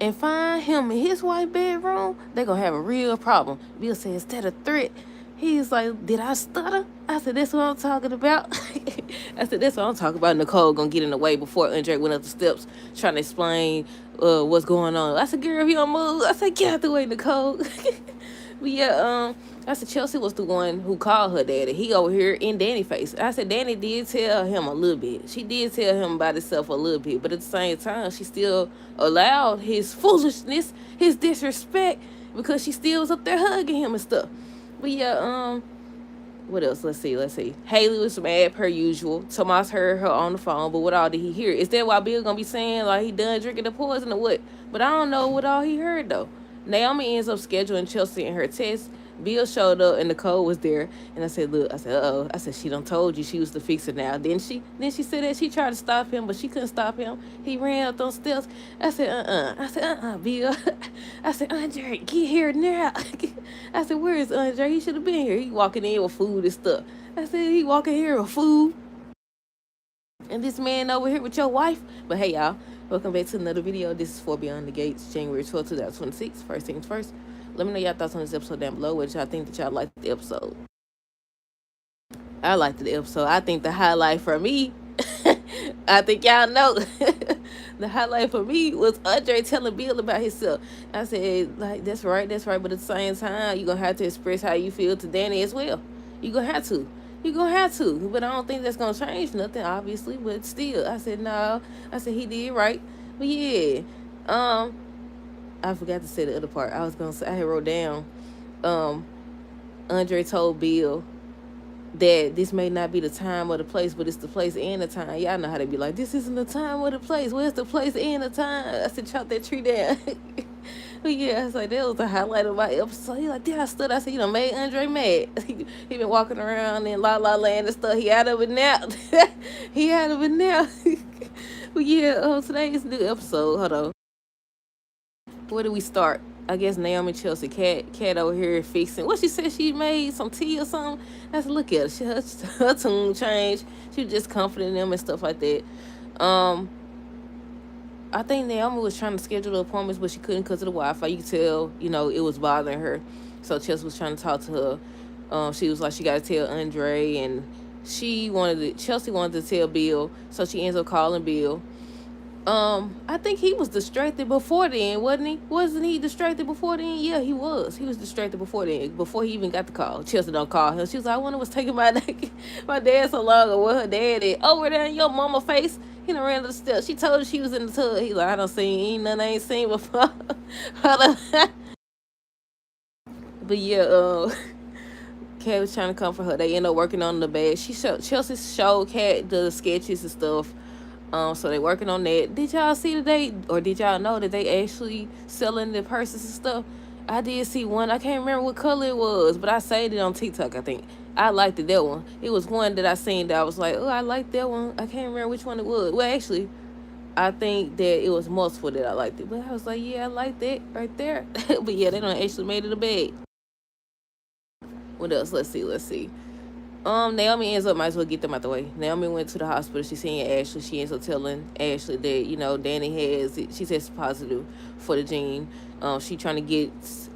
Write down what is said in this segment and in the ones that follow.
and find him in his white bedroom, they gonna have a real problem. Bill said, instead of threat, he's like, did I stutter? I said, that's what I'm talking about. I said, that's what I'm talking about. Nicole gonna get in the way before Andre went up the steps trying to explain what's going on. I said, girl, if you don't move, I said, get out the way, Nicole. But yeah, I said Chelsea was the one who called her daddy. He over here in Danny's face. I said Danny did tell him a little bit. She did tell him about himself a little bit, but at the same time, she still allowed his foolishness, his disrespect, because she still was up there hugging him and stuff. But yeah, what else? Let's see. Haley was mad per usual. Tomas heard her on the phone, but what all did he hear? Is that why Bill gonna be saying like he done drinking the poison or what? But I don't know what all he heard though. Naomi ends up scheduling Chelsea and her test. Bill showed up and Nicole was there. And I said, look, I said, uh-oh. I said, she done told you she was the fixer now, didn't she? Then she said that she tried to stop him, but she couldn't stop him. He ran up those steps. I said, I said, Bill. I said, Andre, get here now. I said, where is Andre? He should have been here. He walking in with food and stuff. I said, he walking here with food. And this man over here with your wife. But hey, y'all. Welcome back to another video. This is For Beyond the Gates, January 12, 2026. First things first, let me know y'all thoughts on this episode down below. What y'all think that y'all liked the episode. I liked the episode. I think the highlight for me, I think y'all know, the highlight for me was Andre telling Bill about himself. I said, like, that's right. But at the same time, you're going to have to express how you feel to Danny as well. You're going to have to. You're going to have to. But I don't think that's going to change nothing, obviously. But still, I said, no. I said, he did right. But yeah, I forgot to say the other part. I was going to say, I had wrote down, Andre told Bill that this may not be the time or the place, but it's the place and the time. Y'all know how they be like, this isn't the time or the place. Where's the place and the time? I said, chop that tree down. But yeah, I was like, that was the highlight of my episode. He like, I stood. I said, you know, made Andre mad. He been walking around in La La Land and stuff. He out of it now. He out of it now. But yeah, today's new episode. Hold on. Where do we start? I guess Naomi, Chelsea, Cat over here fixing. What she said, she made some tea or something. I said, look at her. Her tune changed. She was just comforting them and stuff like that. I think Naomi was trying to schedule the appointments, but she couldn't because of the Wi-Fi. You could tell, you know, it was bothering her. So Chelsea was trying to talk to her. She was like, she got to tell Andre, and Chelsea wanted to tell Bill, so she ends up calling Bill. I think he was distracted before then, wasn't he? Wasn't he distracted before then? Yeah, he was. He was distracted before then, before he even got the call. Chelsea don't call him. She was like, I wonder what's taking my dad so long, or what her dad is. Over there in your mama face. He done ran to the steps. She told her she was in the tub. He like, I don't see ain't nothing I ain't seen before. But yeah, Kat was trying to comfort her. They end up working on the bed. Chelsea showed Kat the sketches and stuff. So they working on that. Did y'all see today, or did y'all know that they actually selling the purses and stuff? I did see one. I can't remember what color it was, but I saved it on TikTok, I think. I liked it, that one. It was one that I seen that I was like, oh, I like that one. I can't remember which one it was. Well, actually, I think that it was multiple that I liked it. But I was like, yeah, I like that right there. But yeah, they done actually made it a bag. What else? Let's see. Naomi ends up, might as well get them out the way. Naomi went to the hospital. She seen Ashley. She ends up telling Ashley that, you know, Danny has it. She says positive for the gene. She trying to get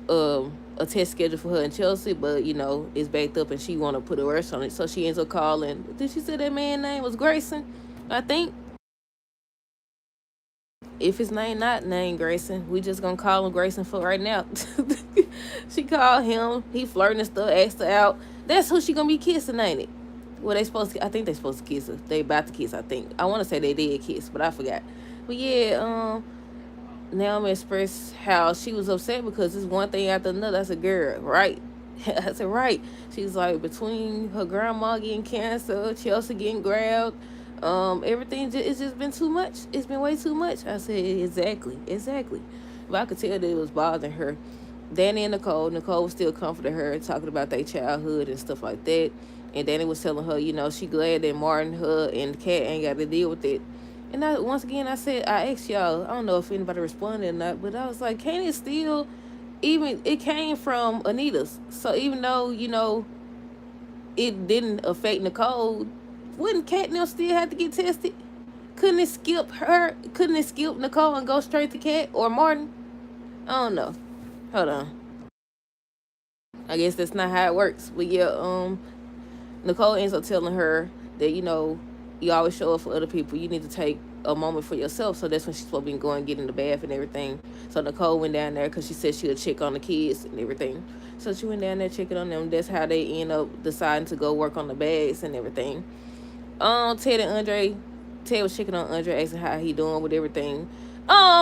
a test scheduled for her and Chelsea, but, you know, it's backed up and she want to put a rush on it. So she ends up calling. Did she say that man's name was Grayson? I think. If his name not named Grayson, we just gonna call him Grayson for right now. She called him. He flirting and stuff, asked her out. That's who she gonna be kissing, ain't it? Well, I think they supposed to kiss her. They about to kiss, I think. I want to say they did kiss, but I forgot. But yeah, Naomi expressed how she was upset because it's one thing after another. I said, girl, right? I said, right. She's like, between her grandma getting cancer, Chelsea getting grabbed, everything, it's just been too much. It's been way too much. I said, exactly. But I could tell that it was bothering her. Danny and Nicole was still comforting her, talking about their childhood and stuff like that. And Danny was telling her, you know, she glad that Martin, her, and Kat ain't got to deal with it. And once again, I asked y'all, I don't know if anybody responded or not, but I was like, can't it still, even, it came from Anita's. So even though, you know, it didn't affect Nicole, wouldn't Kat now still have to get tested? Couldn't it skip her? Couldn't it skip Nicole and go straight to Kat or Martin? I don't know. Hold on. I guess that's not how it works. But yeah, Nicole ends up telling her that, you always show up for other people. You need to take a moment for yourself. So that's when she's supposed to be going and get in the bath and everything. So Nicole went down there because she said she would check on the kids and everything. So she went down there checking on them. That's how they end up deciding to go work on the bags and everything. Ted and Andre. Ted was checking on Andre, asking how he doing with everything.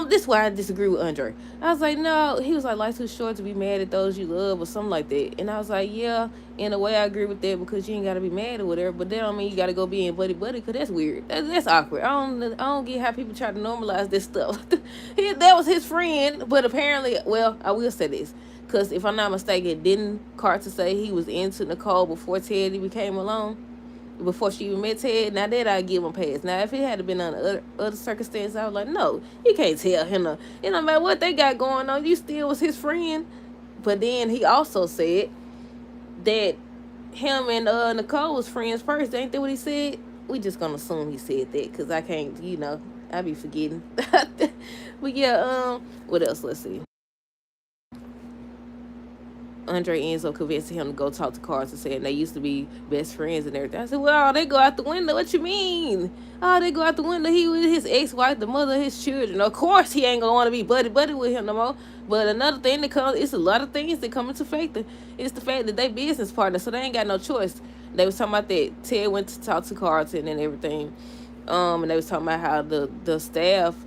This is why I disagree with Andre. I was like, no, he was like, life's too short to be mad at those you love or something like that. And I was like, yeah, in a way I agree with that because you ain't got to be mad or whatever. But that don't mean you got to go being buddy because that's weird. That's awkward. I don't get how people try to normalize this stuff. That was his friend, but apparently, well, I will say this. Because if I'm not mistaken, didn't Carter say he was into Nicole before Teddy became alone? Before she even met Ted? Now that I give him a pass. Now if it had been under other circumstances, I was like, no, you can't tell him. It no matter what they got going on, you still was his friend. But then he also said that him and Nicole was friends first. Ain't that what he said? We just gonna assume he said that because I can't, I be forgetting. But yeah, what else? Let's see. Andre ends up convincing him to go talk to Carter, saying they used to be best friends and everything. I said, well, they go out the window. What you mean? Oh, they go out the window. He with his ex-wife, the mother of his children. Of course, he ain't gonna want to be buddy with him no more. But another thing that comes, it's a lot of things that come into factor. It's the fact that they business partners, so they ain't got no choice. They was talking about that Ted went to talk to Carter and everything. And they was talking about how the staff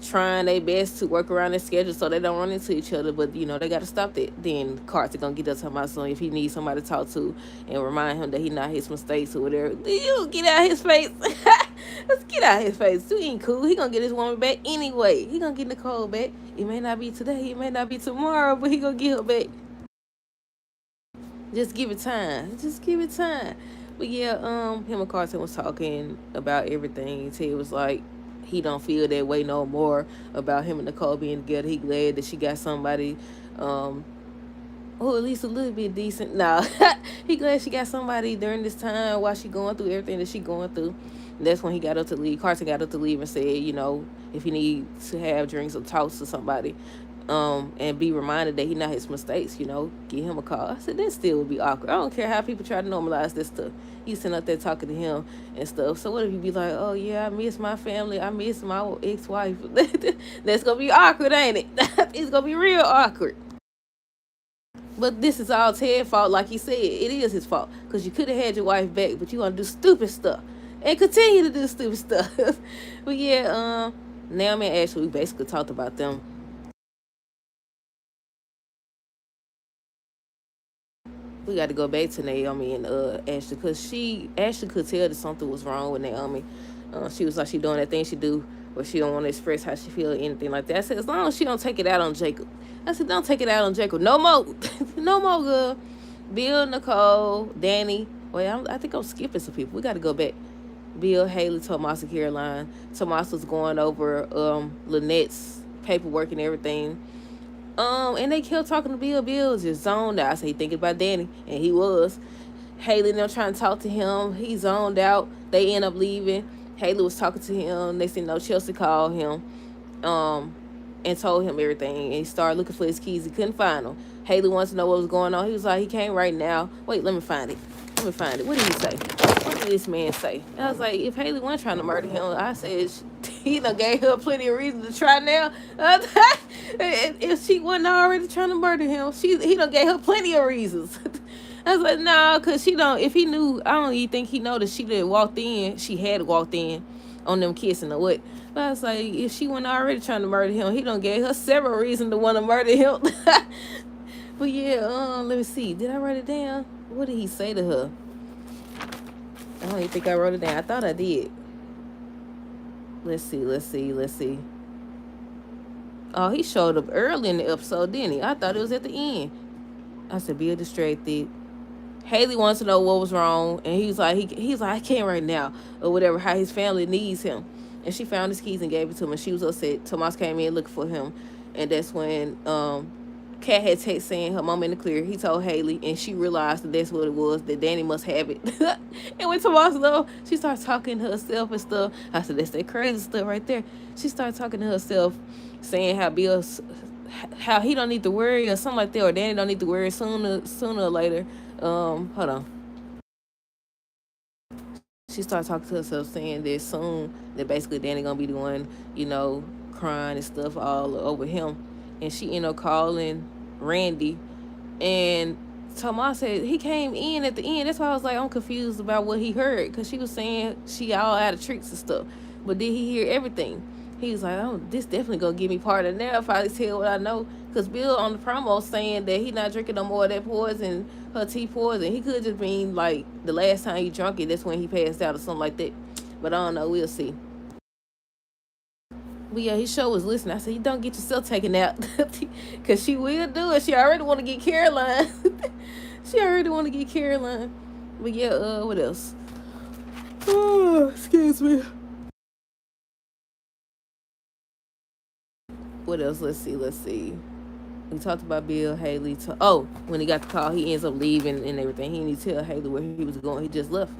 trying their best to work around their schedule so they don't run into each other, but they got to stop that. Then Carter gonna get us talking about something if he needs somebody to talk to and remind him that he not his mistakes or whatever. You get out his face. Let's get out his face. You ain't cool. He gonna get his woman back anyway. He gonna get Nicole back. It may not be today, it may not be tomorrow, but he gonna get her back. Just give it time. Just give it time. But yeah, him and Carter was talking about everything. Ted was like, he don't feel that way no more about him and Nicole being together. He glad that she got somebody, at least a little bit decent. Nah, he glad she got somebody during this time while she going through everything that she going through. And that's when he got up to leave. Carson got up to leave and said, if he needs to have drinks or talks to somebody, and be reminded that he not his mistakes, give him a call. I said, that still would be awkward. I don't care how people try to normalize this stuff. He's sitting up there talking to him and stuff. So what if you be like, oh yeah, I miss my family, I miss my ex-wife? That's gonna be awkward, ain't it? It's gonna be real awkward. But this is all Ted's fault, like he said. It is his fault. Because you could have had your wife back, but you want to do stupid stuff. And continue to do stupid stuff. But yeah, Naomi and Ashley, we basically talked about them. We got to go back to Naomi and Ashley, because Ashley could tell that something was wrong with Naomi. She was like, she doing that thing she do where she don't want to express how she feel or anything like that. I said, as long as she don't take it out on Jacob. I said, don't take it out on Jacob. No more. No more, girl. Bill, Nicole, Danny. Wait, I think I'm skipping some people. We got to go back. Bill, Haley, Tomas, and Caroline. Tomas was going over Lynette's paperwork and everything. And they kept talking to Bill. Bill was just zoned out. I said, he thinking about Danny. And he was. Haley and them trying to talk to him. He zoned out. They end up leaving. Haley was talking to him. They said, no, Chelsea called him. And told him everything. And he started looking for his keys. He couldn't find them. Haley wants to know what was going on. He was like, he came right now. Wait, let me find it. What did he say? What did this man say? And I was like, if Haley wasn't trying to murder him, I said, he done gave her plenty of reason to try now. If she wasn't already trying to murder him, he done gave her plenty of reasons. I was like, no, because if he knew, I don't even think he know that she didn't walked in, she had walked in on them kissing or what. But I was like, if she wasn't already trying to murder him, he done gave her several reasons to want to murder him. But yeah, let me see. Did I write it down? What did he say to her? I don't even think I wrote it down. I thought I did. Let's see. Oh, he showed up early in the episode, didn't he? I thought it was at the end. I said, be distracted. Haley wants to know what was wrong, and he's like, I can't right now, or whatever, how his family needs him. And she found his keys and gave it to him, and she was upset. Tomas came in looking for him, and that's when Kat had text saying her mom in the clear. He told Haley, and she realized that that's what it was, that Danny must have it. And when Tomas left, she started talking to herself and stuff. I said, that's that crazy stuff right there. She started talking to herself, saying how he don't need to worry or something like that, or Danny don't need to worry sooner or later. Hold on. She started talking to herself, saying that soon that basically Danny gonna be the one, crying and stuff all over him. And she ended up calling Randy, and Tomas said he came in at the end. That's why I was like, I'm confused about what he heard, because she was saying she all out of tricks and stuff. But did he hear everything? He was like, oh, this definitely gonna give me part of that if I tell what I know. Because Bill on the promo saying that he not drinking no more of that poison, her tea poison. He could just mean like the last time he drunk it, that's when he passed out or something like that. But I don't know, we'll see. But yeah, his show was listening. I said, you don't get yourself taken out. Because she will do it. She already want to get Caroline. She already want to get Caroline. But yeah, what else? Oh, excuse me. What else? Let's see. We talked about Bill, Haley. When he got the call, he ends up leaving and everything. He didn't tell Haley where he was going. He just left.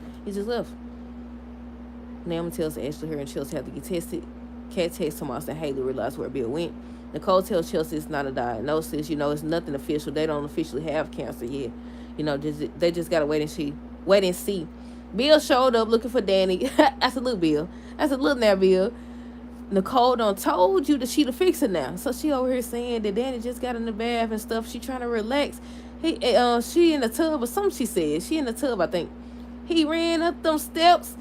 Naomi tells Ashley her and Chelsea have to get tested. Kat texts Tomas and Haley realize where Bill went. Nicole tells Chelsea it's not a diagnosis. It's nothing official. They don't officially have cancer yet. They just gotta wait and see. Bill showed up looking for Danny. I said, look, Bill. I said, look now, Bill. Nicole done told you that she the fixer now. So she over here saying that Danny just got in the bath and stuff. She trying to relax. She in the tub or something she said. She in the tub, I think. He ran up them steps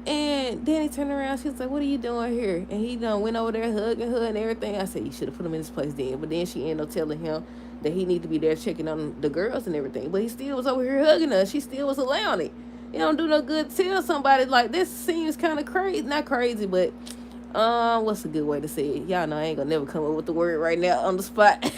and Danny turned around. She was like, what are you doing here? And he done went over there hugging her and everything. I said, you should have put him in his place then. But then she ended up telling him that he need to be there checking on the girls and everything. But he still was over here hugging her. She still was allowing it. It don't do no good to tell somebody like this. Seems kind of crazy. Not crazy, but what's a good way to say it? Y'all know I ain't gonna never come up with the word right now on the spot.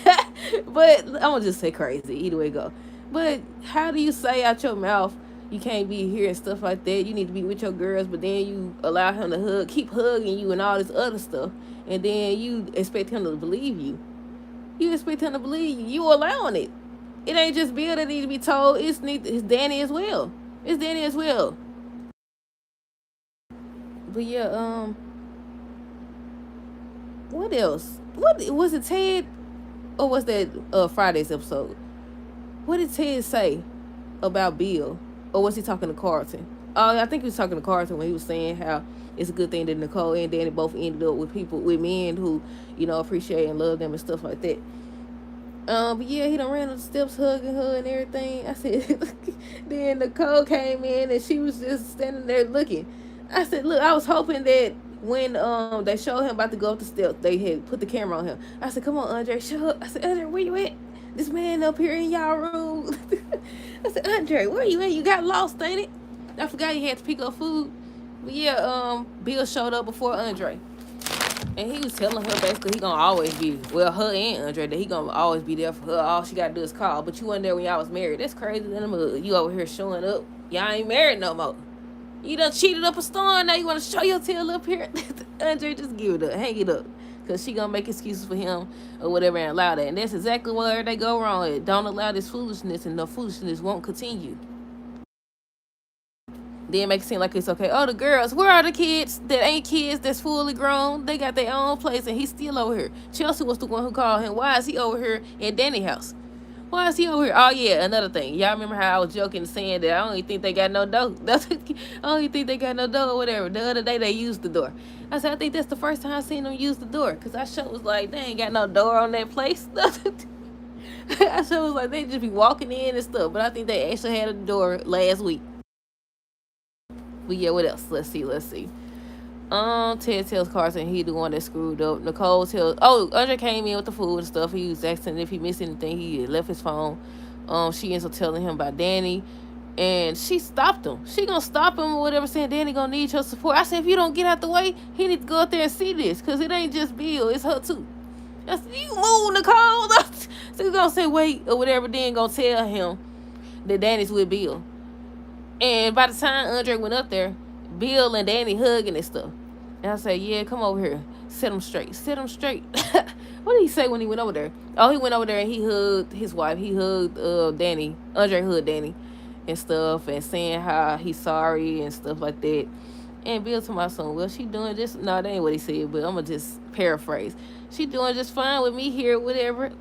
But I'm gonna just say crazy. Either way go. But how do you say out your mouth you can't be here and stuff like that? You need to be with your girls, but then you allow him to keep hugging you and all this other stuff, and then you expect him to believe you. You expect him to believe you. You allowing it. It ain't just Bill that needs to be told. It's Danny as well. It's Danny as well. But yeah, what else? What was it, Ted? Or was that Friday's episode? What did Ted say about Bill? Or was he talking to Carlton? I think he was talking to Carlton when he was saying how it's a good thing that Nicole and Danny both ended up with men who, appreciate and love them and stuff like that. But yeah, he done ran up the steps hugging her and everything. I said, then Nicole came in and she was just standing there looking. I said, look, I was hoping that when they showed him about to go up the steps, they had put the camera on him. I said, come on, Andre, show up. I said, Andre, where you at? This man up here in y'all room. I said, Andre, where you at? You got lost, ain't it? I forgot he had to pick up food. But yeah, Bill showed up before Andre. And he was telling her basically he gonna always be, her and Andre, that he gonna always be there for her. All she gotta do is call. But you wasn't there when y'all was married. That's crazy. You over here showing up. Y'all ain't married no more. You done cheated up a storm. Now you want to show your tail up here? Andre, just give it up. Hang it up. Because she going to make excuses for him or whatever and allow that. And that's exactly where they go wrong. Don't allow this foolishness, and the foolishness won't continue. Then make it seem like it's okay. Oh, the girls. Where are the kids that ain't kids that's fully grown? They got their own place and he's still over here. Chelsea was the one who called him. Why is he over here in Danny's house? Why is he over here? Oh, yeah, another thing. Y'all remember how I was joking saying that I don't even think they got no door. I don't even think they got no door or whatever. The other day they used the door. I said, I think that's the first time I seen them use the door. Because I sure was like, they ain't got no door on that place. I sure was like, they just be walking in and stuff. But I think they actually had a door last week. But yeah, what else? Let's see. Ted tells Carson he the one that screwed up. Nicole tells, Andre came in with the food and stuff. He was asking if he missed anything. He had left his phone. She ends up telling him about Danny, and she stopped him. She gonna stop him or whatever, saying Danny gonna need your support. I said, if you don't get out the way, he need to go out there and see this, because it ain't just Bill, it's her too. I said, you move, Nicole. So you gonna say wait or whatever, then gonna tell him that Danny's with Bill. And by the time Andre went up there, Bill and Danny hugging and stuff. And I said, yeah, come over here. Set him straight. Set him straight. What did he say when he went over there? Oh, he went over there and he hugged his wife. He hugged Danny. Andre hugged Danny and stuff, and saying how he's sorry and stuff like that. And Bill to my son, well, she doing just, no, that ain't what he said, but I'm going to just paraphrase. She doing just fine with me here, whatever.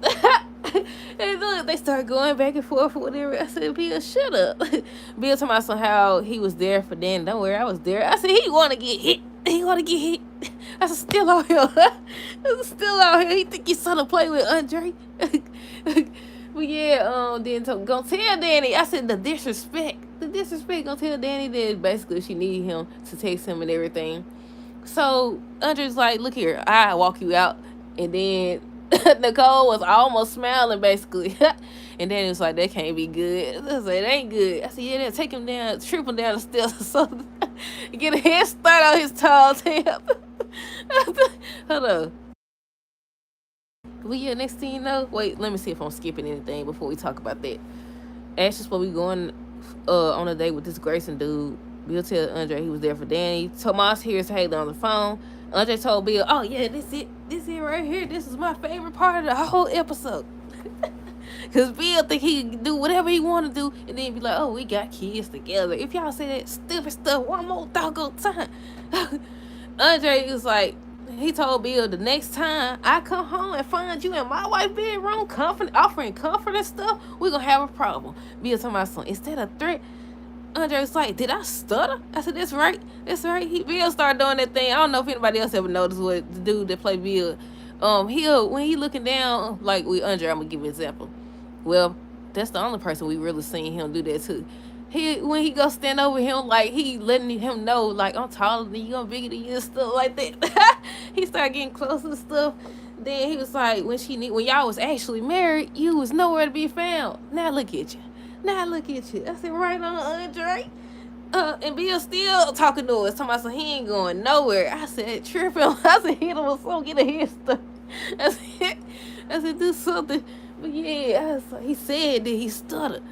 And look, they start going back and forth or whatever. I said, Bill, shut up. Bill to my son how he was there for Danny. Don't worry, I was there. I said, he want to get hit. He want to get hit. I said, still out here. Still out here. He think he's son to play with Andre. But yeah, then gonna tell Danny. I said the disrespect. The disrespect gonna tell Danny that basically she need him to text him and everything. So Andre's like, look here, I walk you out. And then Nicole was almost smiling basically. And then it was like, that can't be good. I said, it ain't good. I said, yeah, take him down, trip him down the stairs so get a head start on his tall tail. Hold on. But yeah, next thing you know, wait, let me see if I'm skipping anything before we talk about that. Ashley's supposed to be going on a date with this Grayson dude. Bill tell Andre he was there for Danny. Tomas hears Haley on the phone. Andre told Bill, oh yeah, this it right here. This is my favorite part of the whole episode. Because Bill think he can do whatever he want to do and then be like, oh, we got kids together. If y'all say that stupid stuff one more doggone time. Andre was like, he told Bill, the next time I come home and find you in my wife's bedroom offering comfort and stuff, we're going to have a problem. Bill told my son, instead of threat, Andre was like, did I stutter? I said, that's right. That's right. Bill started doing that thing. I don't know if anybody else ever noticed what the dude that played Bill, when he looking down, like with Andre, I'm going to give you an example. Well, that's the only person we really seen him do that too. When he go stand over him, like he letting him know, like, I'm taller than you, I'm bigger than you, and stuff like that. He started getting close and stuff. Then he was like, when y'all was actually married, you was nowhere to be found. Now look at you. Now look at you. I said, right on, Andre. And Bill still talking to us, talking about he ain't going nowhere. I said, trip him. I said, hit him with something, get a head stuff. I said, do something. But yeah, he said that he stuttered.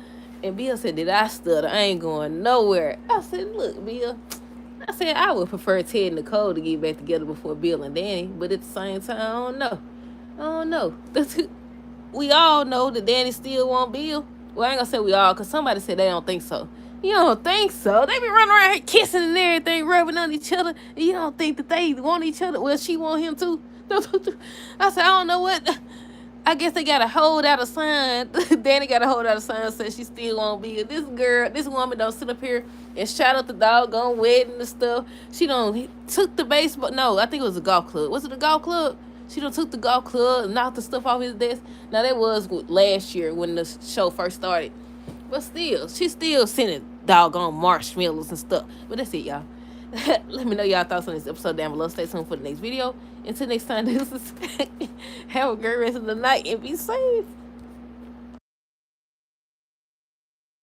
And Bill said, did I stutter? I ain't going nowhere. I said, look, Bill. I said, I would prefer Ted and Nicole to get back together before Bill and Danny. But at the same time, I don't know. I don't know. We all know that Danny still want Bill. Well, I ain't going to say we all, because somebody said they don't think so. You don't think so? They be running around here kissing and everything, rubbing on each other. And you don't think that they want each other? Well, she want him too. I said, I don't know what... I guess they gotta hold out a sign. Danny gotta hold out a sign that says she still won't be. This woman don't sit up here and shout out the doggone wedding and stuff. She took the baseball. No, I think it was a golf club. Was it a golf club? She took the golf club and knocked the stuff off his desk. Now that was last year when the show first started. But still, she's still sending doggone marshmallows and stuff. But that's it, y'all. Let me know y'all thoughts on this episode down below. Stay tuned for the next video. Until next time, have a great rest of the night and be safe.